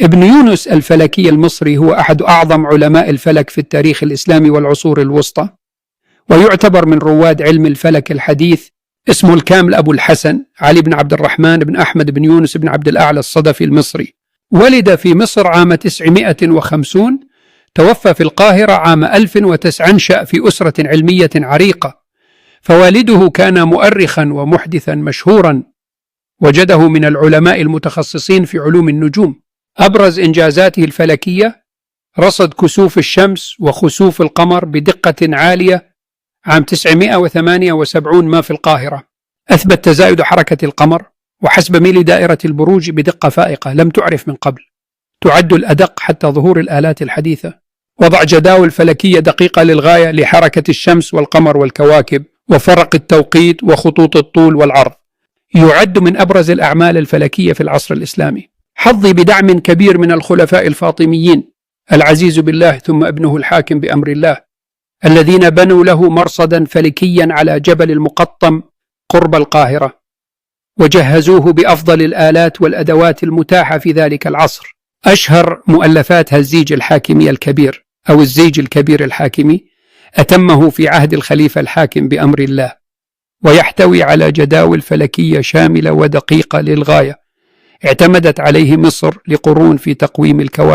ابن يونس الفلكي المصري هو أحد أعظم علماء الفلك في التاريخ الإسلامي والعصور الوسطى، ويعتبر من رواد علم الفلك الحديث. اسمه الكامل أبو الحسن علي بن عبد الرحمن بن أحمد بن يونس بن عبد الأعلى الصدفي المصري. ولد في مصر عام 950، توفى في القاهرة عام 1009، انشأ في أسرة علمية عريقة، فوالده كان مؤرخا ومحدثا مشهورا، وجده من العلماء المتخصصين في علوم النجوم. أبرز إنجازاته الفلكية رصد كسوف الشمس وخسوف القمر بدقة عالية عام 978 ما في القاهرة. أثبت تزايد حركة القمر وحسب ميل دائرة البروج بدقة فائقة لم تعرف من قبل، تعد الأدق حتى ظهور الآلات الحديثة. وضع جداول فلكية دقيقة للغاية لحركة الشمس والقمر والكواكب وفرق التوقيت وخطوط الطول والعرض. يعد من أبرز الأعمال الفلكية في العصر الإسلامي. حظي بدعم كبير من الخلفاء الفاطميين، العزيز بالله ثم ابنه الحاكم بأمر الله، الذين بنوا له مرصدا فلكيا على جبل المقطم قرب القاهرة، وجهزوه بأفضل الآلات والأدوات المتاحة في ذلك العصر. أشهر مؤلفات الزيج الحاكمي الكبير أو الزيج الكبير الحاكمي أتمه في عهد الخليفة الحاكم بأمر الله، ويحتوي على جداول فلكية شاملة ودقيقة للغاية، اعتمدت عليه مصر لقرون في تقويم الكواكب.